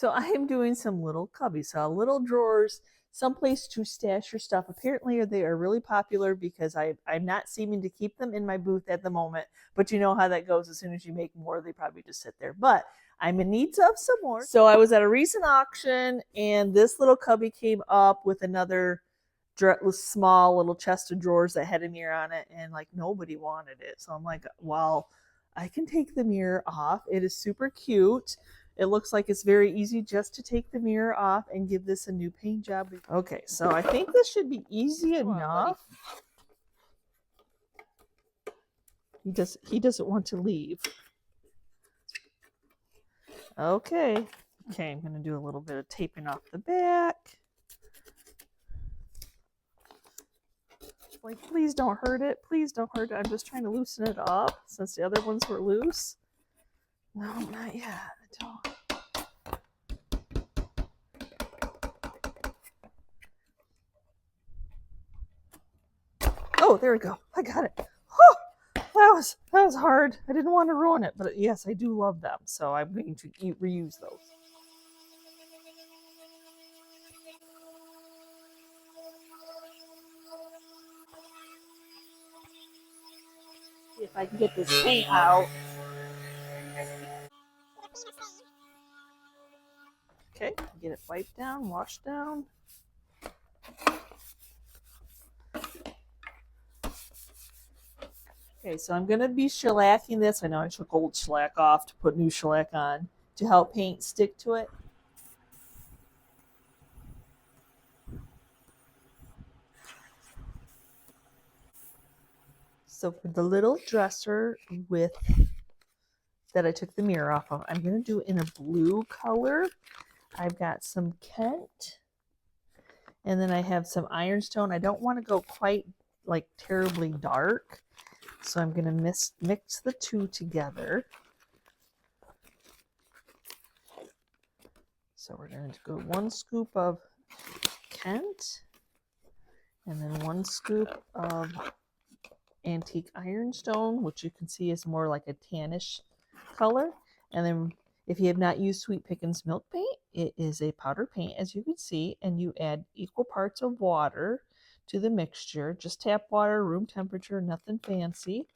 So I am doing some little cubbies, so little drawers, someplace to stash your stuff. Apparently they are really popular because I'm not seeming to keep them in my booth at the moment, but you know how that goes. As soon as you make more, they probably just sit there. But I'm in need of some more. So I was at a recent auction and this little cubby came up with another small little chest of drawers that had a mirror on it, and like nobody wanted it. So I'm like, well, I can take the mirror off. It is super cute. It looks like it's very easy just to take the mirror off and give this a new paint job. Okay, so I think this should be easy enough. He doesn't want to leave. Okay, I'm going to do a little bit of taping off the back. Like, please don't hurt it. Please don't hurt it. I'm just trying to loosen it up since the other ones were loose. No, not yet. Don't. Oh, there we go. I got it. Oh, that was hard. I didn't want to ruin it, but yes, I do love them, so I'm going to reuse those. See if I can get this paint out. Okay, get it wiped down, washed down. Okay, so I'm going to be shellacking this. I know I took old shellac off to put new shellac on to help paint stick to it. So for the little dresser with that I took the mirror off of, I'm going to do it in a blue color. I've got some Kent, and then I have some ironstone. I don't want to go quite like terribly dark, so I'm going to mix the two together. So we're going to go 1 scoop of Kent, and then 1 scoop of antique ironstone, which you can see is more like a tannish color. And then if you have not used Sweet Pickins milk paint, it is a powder paint, as you can see, and you add equal parts of water to the mixture. Just tap water, room temperature, nothing fancy.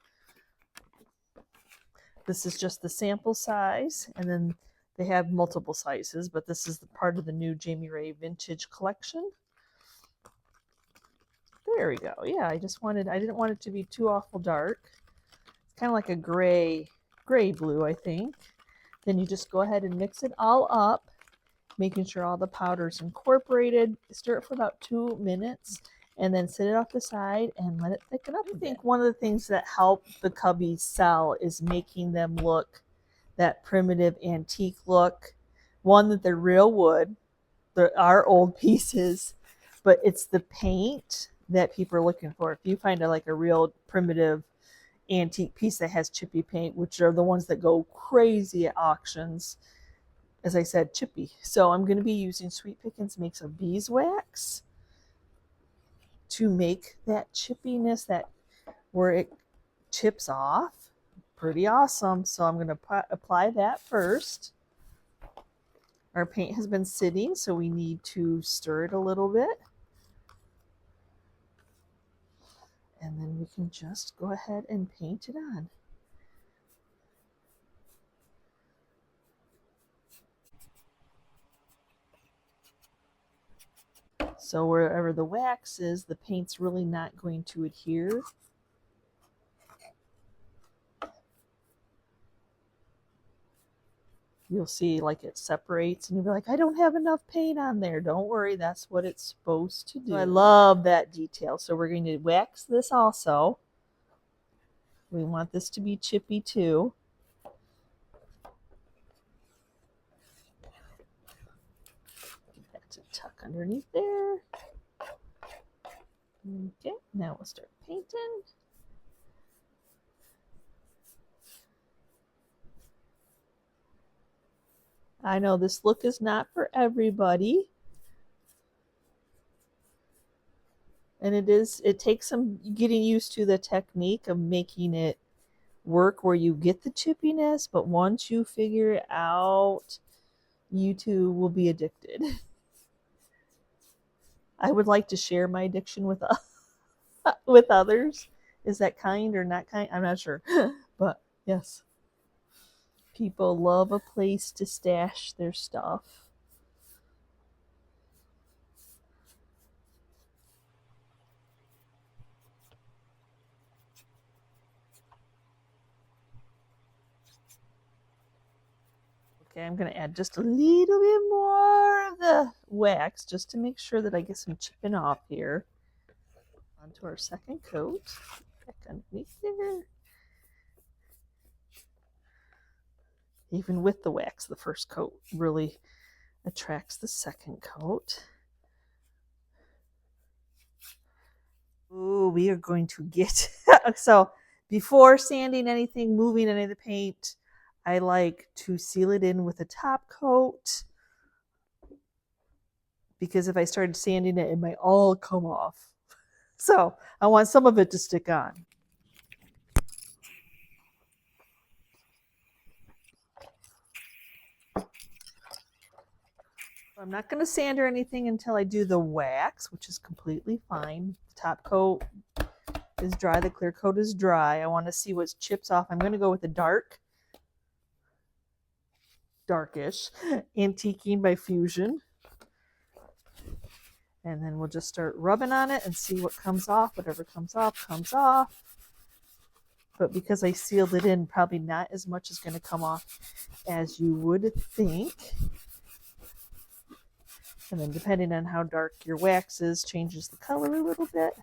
This is just the sample size, and then they have multiple sizes, but this is the part of the new Jamie Ray Vintage collection. There we go. Yeah, I didn't want it to be too awful dark. It's kind of like a gray blue, I think. Then you just go ahead and mix it all up, making sure all the powder's incorporated. Stir it for about 2 minutes, and then set it off the side and let it thicken up. I think one of the things that help the cubbies sell is making them look that primitive antique look. One, that they're real wood. There are old pieces, but it's the paint that people are looking for. If you find a real primitive antique piece that has chippy paint, which are the ones that go crazy at auctions, as I said, chippy. So I'm going to be using Sweet Pickins Makes of Beeswax to make that chippiness, that where it chips off. Pretty awesome. So I'm going to apply that first. Our paint has been sitting, so we need to stir it a little bit. And then we can just go ahead and paint it on. So wherever the wax is, the paint's really not going to adhere. You'll see like it separates and you'll be like, I don't have enough paint on there. Don't worry, that's what it's supposed to do. So I love that detail. So we're going to wax this also. We want this to be chippy too. Get that to tuck underneath there. Okay, now we'll start painting. I know this look is not for everybody. And it takes some getting used to the technique of making it work where you get the chippiness, but once you figure it out, you too will be addicted. I would like to share my addiction with others. Is that kind or not kind? I'm not sure. But yes, people love a place to stash their stuff. Okay, I'm going to add just a little bit more of the wax just to make sure that I get some chipping off here. Onto our second coat. Back underneath there. Even with the wax, the first coat really attracts the second coat. Ooh, we are going to get... So before sanding anything, moving any of the paint, I like to seal it in with a top coat, because if I started sanding it, it might all come off. So I want some of it to stick on. I'm not going to sand or anything until I do the wax, which is completely fine. The top coat is dry. The clear coat is dry. I want to see what chips off. I'm going to go with the darkish Antiquing by Fusion. And then we'll just start rubbing on it and see what comes off. Whatever comes off, comes off. But because I sealed it in, probably not as much is going to come off as you would think. And then depending on how dark your wax is, changes the color a little bit.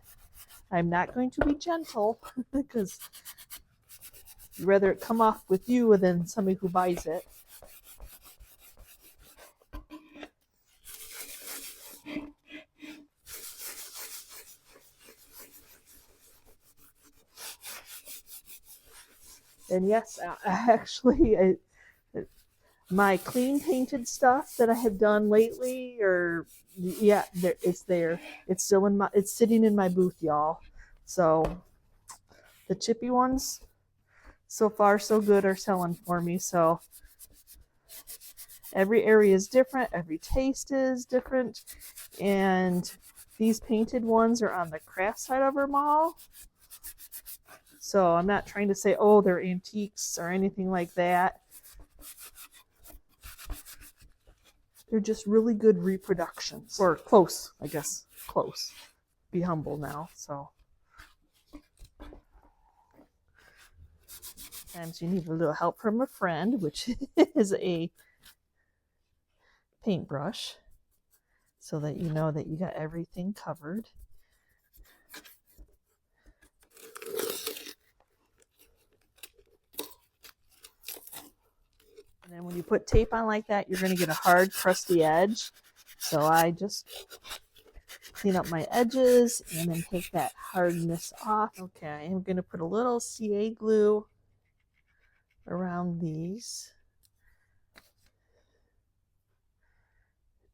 I'm not going to be gentle because you'd rather it come off with you than somebody who buys it. And yes, actually, my clean painted stuff that I have done lately, or yeah, it's there. It's still in it's sitting in my booth, y'all. So the chippy ones, so far so good, are selling for me. So every area is different, every taste is different, and these painted ones are on the craft side of our mall. So I'm not trying to say, oh, they're antiques or anything like that. They're just really good reproductions, or close, I guess, close. Be humble now, so. Sometimes you need a little help from a friend, which is a paintbrush, so that you know that you got everything covered. And then when you put tape on like that, you're going to get a hard, crusty edge. So I just clean up my edges and then take that hardness off. Okay, I'm going to put a little CA glue around these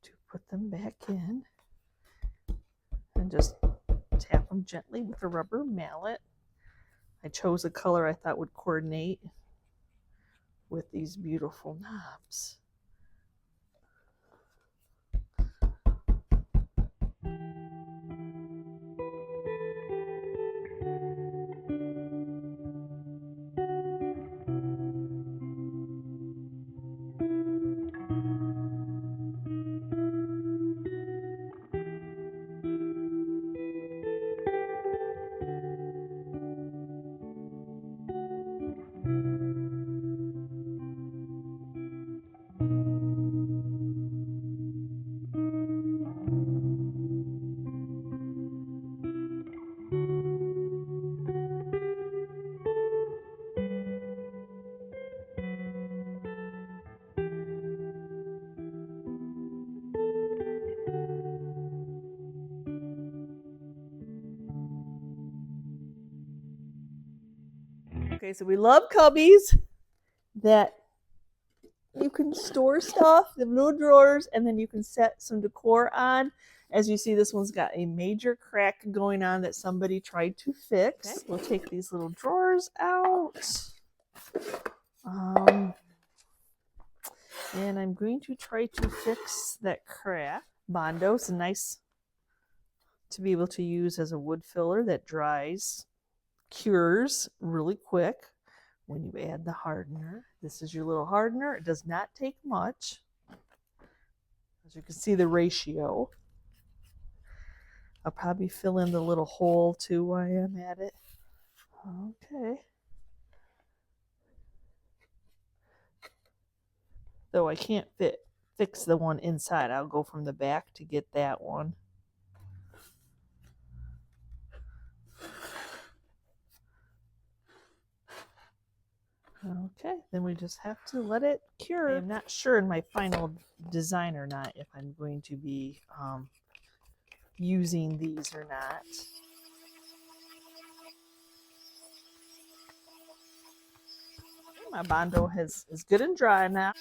to put them back in. And just tap them gently with a rubber mallet. I chose a color I thought would coordinate with these beautiful knobs. Okay, so we love cubbies that you can store stuff, the little drawers, and then you can set some decor on. As you see, this one's got a major crack going on that somebody tried to fix. Okay. We'll take these little drawers out. And I'm going to try to fix that crack. Bondo is nice to be able to use as a wood filler that dries, cures really quick when you add the hardener. This is your little hardener. It does not take much. As you can see the ratio. I'll probably fill in the little hole too while I'm at it. Okay. Though I can't fix the one inside. I'll go from the back to get that one. Okay, then we just have to let it cure. I'm not sure in my final design or not if I'm going to be using these or not. My Bondo is good and dry now.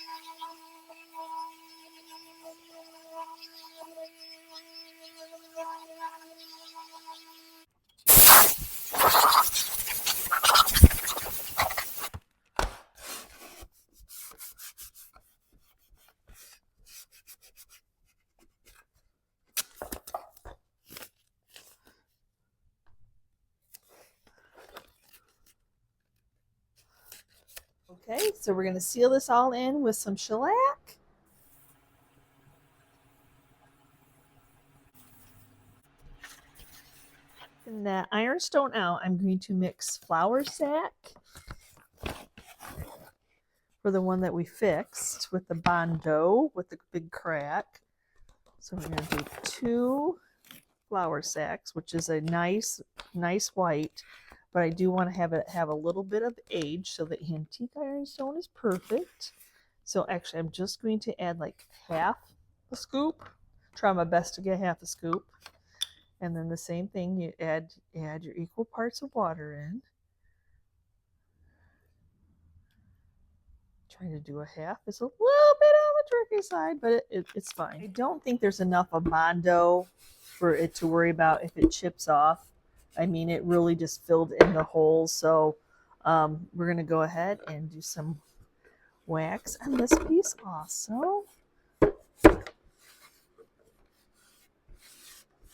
Okay, so we're going to seal this all in with some shellac. In that ironstone out, I'm going to mix flour sack for the one that we fixed with the Bondo with the big crack. So we're going to do 2 flour sacks, which is a nice white, but I do want to have it have a little bit of age so the antique ironstone is perfect. So actually I'm just going to add like half a scoop. Try my best to get half a scoop. And then the same thing, you add your equal parts of water in. Trying to do a half is a little bit on the tricky side, but it's fine. I don't think there's enough of Bondo for it to worry about if it chips off. I mean, it really just filled in the holes. So we're going to go ahead and do some wax on this piece also.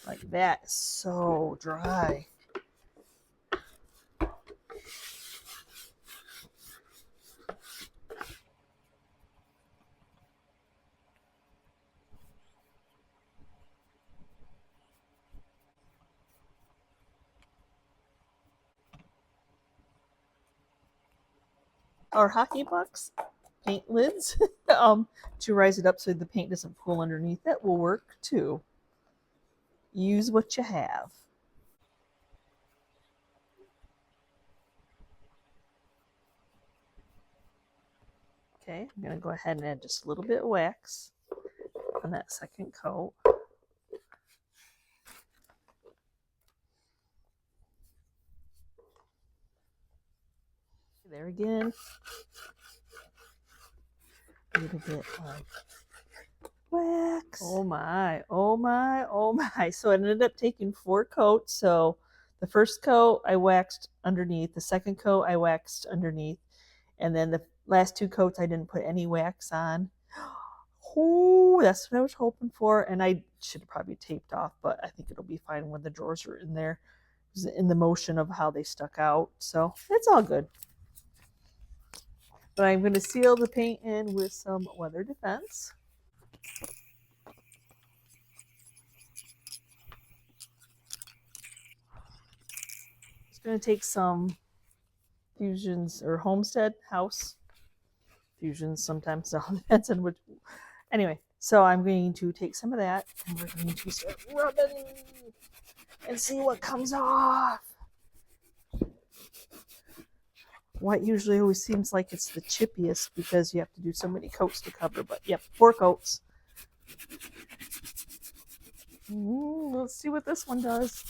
Like that, so dry. Our hockey pucks paint lids to rise it up so the paint doesn't pool underneath. That will work too. Use what you have. Okay, I'm going to go ahead and add just a little bit of wax on that second coat. There again. A little bit of wax. Oh my, oh my, oh my. So I ended up taking 4 coats. So the first coat I waxed underneath, the second coat I waxed underneath, and then the last 2 coats I didn't put any wax on. Oh, that's what I was hoping for. And I should have probably taped off, but I think it'll be fine when the drawers are in there, in the motion of how they stuck out. So it's all good. But I'm going to seal the paint in with some weather defense. Just going to take some Fusions or Homestead House Fusions. Sometimes it all depends on which. Anyway, so I'm going to take some of that and we're going to start rubbing and see what comes off. White usually always seems like it's the chippiest because you have to do so many coats to cover, but yep, 4 coats. Let's see what this one does.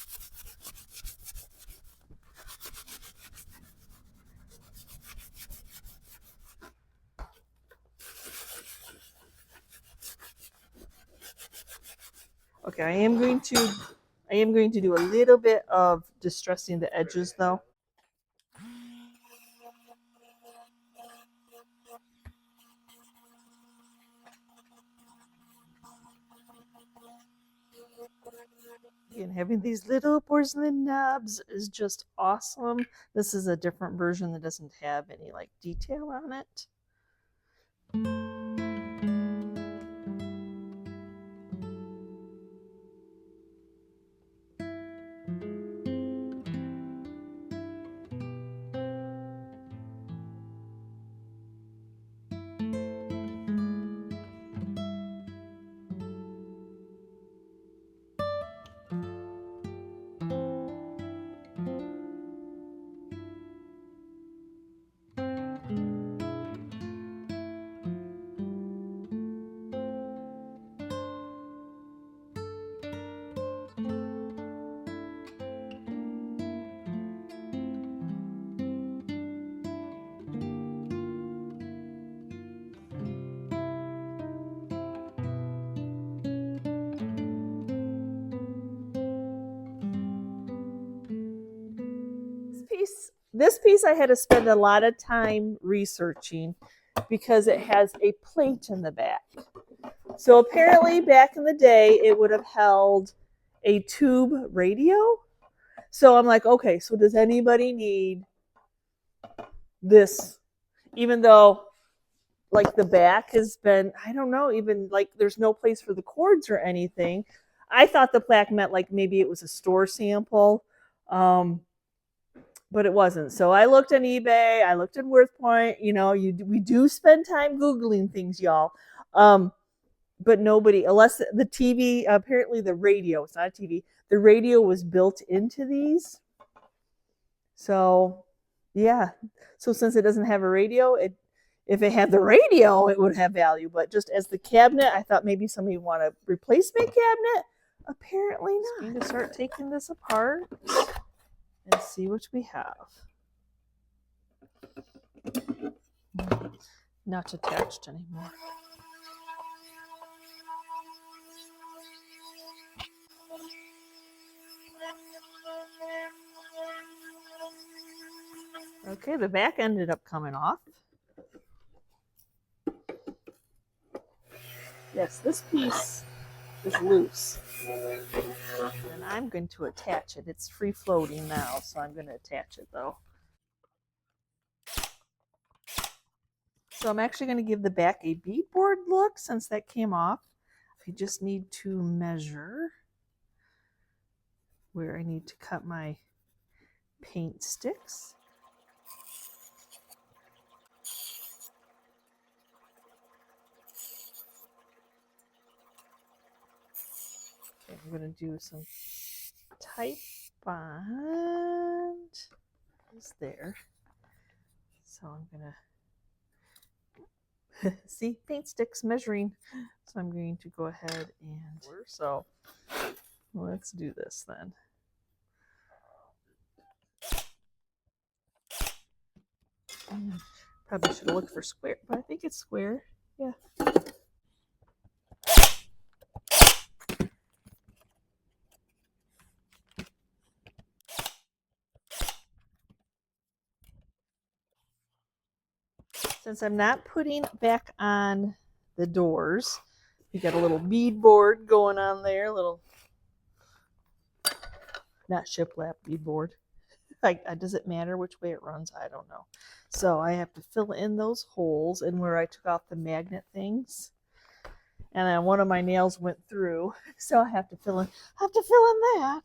Okay, I am going to do a little bit of distressing the edges though. And having these little porcelain knobs is just awesome. This is a different version that doesn't have any like detail on it. This piece I had to spend a lot of time researching because it has a plate in the back. So apparently back in the day, it would have held a tube radio. So I'm like, okay, so does anybody need this? Even though like the back has been, I don't know, even like there's no place for the cords or anything. I thought the plaque meant like maybe it was a store sample. But it wasn't. So I looked on eBay. I looked at WorthPoint. You know, we do spend time Googling things, y'all. But nobody, unless the TV, apparently the radio, it's not a TV, the radio was built into these. So, yeah. So since it doesn't have a radio, if it had the radio, it would have value. But just as the cabinet, I thought maybe somebody would want a replacement cabinet. Apparently not. I'm going to start taking this apart and see what we have. Not attached anymore. Okay, the back ended up coming off. Yes, this piece is loose. And I'm going to attach it. It's free floating now, so I'm going to attach it though. So I'm actually going to give the back a beadboard look since that came off. I just need to measure where I need to cut my paint sticks. Okay, I'm going to do some type bond. Is there. So I'm going to see paint sticks measuring. So I'm going to go ahead and so let's do this then. Probably should have looked for square, but I think it's square. Yeah. Since I'm not putting back on the doors, we got a little beadboard going on there, little, not shiplap beadboard. Like, does it matter which way it runs? I don't know. So I have to fill in those holes and where I took off the magnet things. And then one of my nails went through, so I have to fill in that.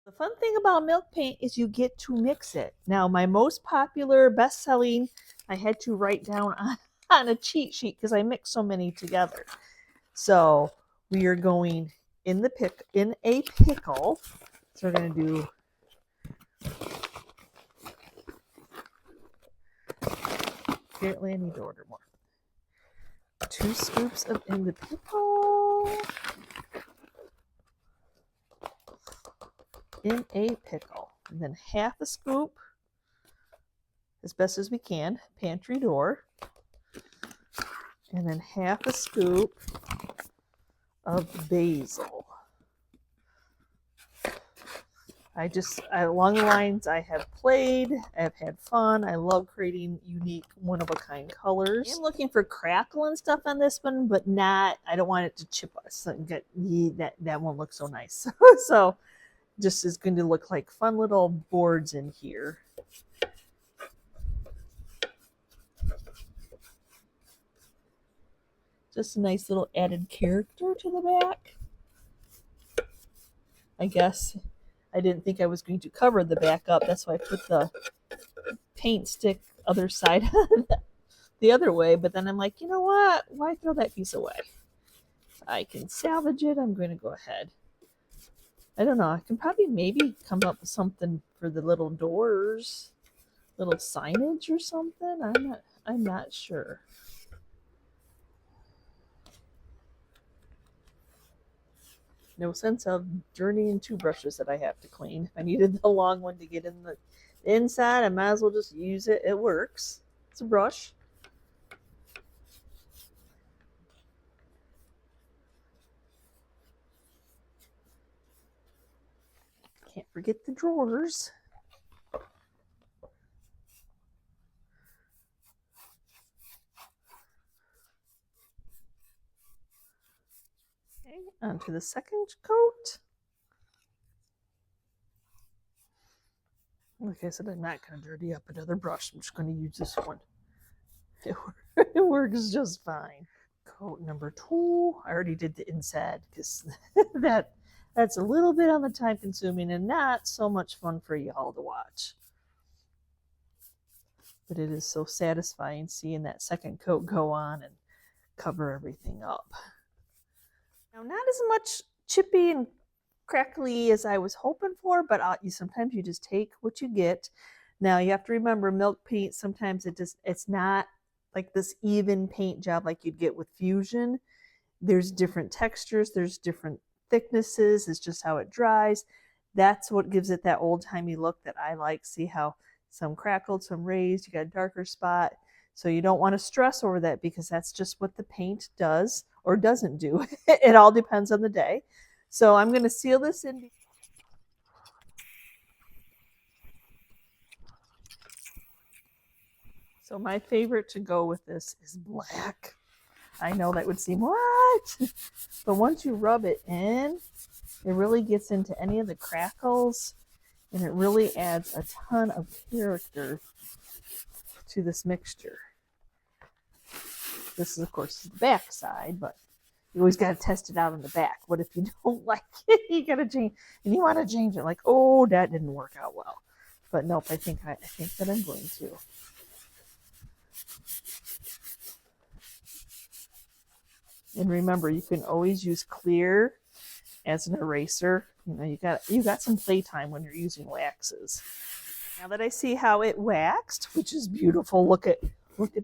The fun thing about milk paint is you get to mix it. Now, my most popular, best-selling, I had to write down on a cheat sheet because I mix so many together. So we are going in a pickle. So we're going to do apparently I need to order more. 2 scoops of in the pickle. In a pickle. And then half a scoop, as best as we can, pantry door. And then half a scoop of basil. Along the lines, I have played, I've had fun. I love creating unique, one-of-a-kind colors. I'm looking for crackle and stuff on this one, but not, I don't want it to chip us. That won't look so nice. So just is going to look like fun little boards in here. Just a nice little added character to the back. I guess I didn't think I was going to cover the back up. That's why I put the paint stick other side the other way. But then I'm like, you know what? Why throw that piece away? I can salvage it. I'm going to go ahead. I don't know. I can probably maybe come up with something for the little doors, little signage or something. I'm not sure. No sense of journeying two brushes that I have to clean. If I needed the long one to get in the inside, I might as well just use it. It works. It's a brush. Can't forget the drawers. Okay, onto the second coat. Like I said, I'm not going to dirty up another brush. I'm just going to use this one. It works just fine. Coat number 2. I already did the inside because that's a little bit on the time consuming and not so much fun for y'all to watch. But it is so satisfying seeing that second coat go on and cover everything up. Now, not as much chippy and crackly as I was hoping for, but sometimes you just take what you get. Now you have to remember, milk paint, sometimes it's not like this even paint job like you'd get with Fusion. There's different textures, there's different thicknesses, it's just how it dries. That's what gives it that old-timey look that I like. See how some crackled, some raised, you got a darker spot. So you don't want to stress over that because that's just what the paint does or doesn't do. It all depends on the day. So I'm going to seal this in. So my favorite to go with this is black. I know that would seem what? But once you rub it in, it really gets into any of the crackles and it really adds a ton of character to this mixture. This is, of course, the back side, but you always got to test it out on the back. What if you don't like it? You got to change, and you want to change it. Like, oh, that didn't work out well. But nope, I think that I'm going to. And remember, you can always use clear as an eraser. You know, you got some playtime when you're using waxes. Now that I see how it waxed, which is beautiful, look at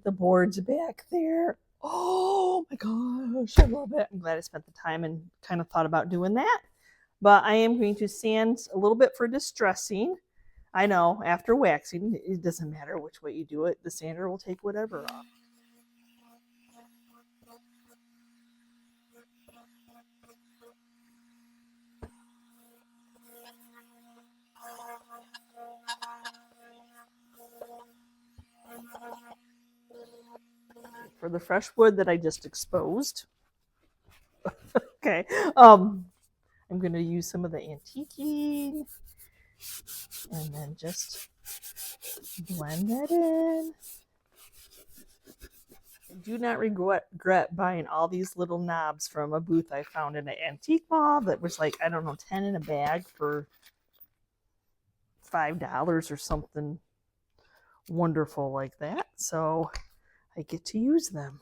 the boards back there. Oh my gosh, I love it. I'm glad I spent the time and kind of thought about doing that. But I am going to sand a little bit for distressing. I know, after waxing, it doesn't matter which way you do it. The sander will take whatever off. For the fresh wood that I just exposed. Okay. I'm going to use some of the antiquing and then just blend that in. I do not regret buying all these little knobs from a booth I found in an antique mall that was like, I don't know, 10 in a bag for $5 or something wonderful like that. So I get to use them.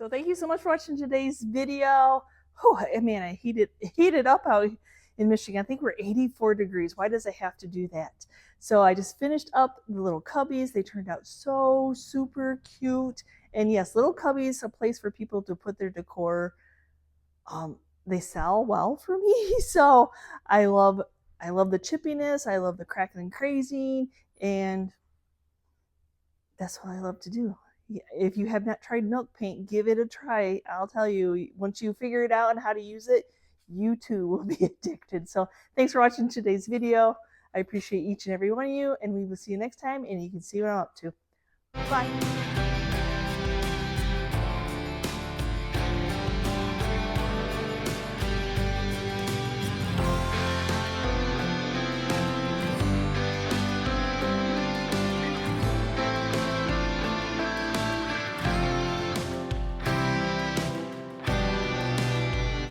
So thank you so much for watching today's video. Oh man, I heated up out in Michigan. I think we're 84 degrees. Why does it have to do that? So I just finished up the little cubbies. They turned out so super cute. And yes, little cubbies, a place for people to put their decor. They sell well for me. So I love the chippiness. I love the cracking and crazing, and that's what I love to do. If you have not tried milk paint, give it a try. I'll tell you, once you figure it out and how to use it, you too will be addicted. So thanks for watching today's video. I appreciate each and every one of you, and we will see you next time, and you can see what I'm up to. Bye.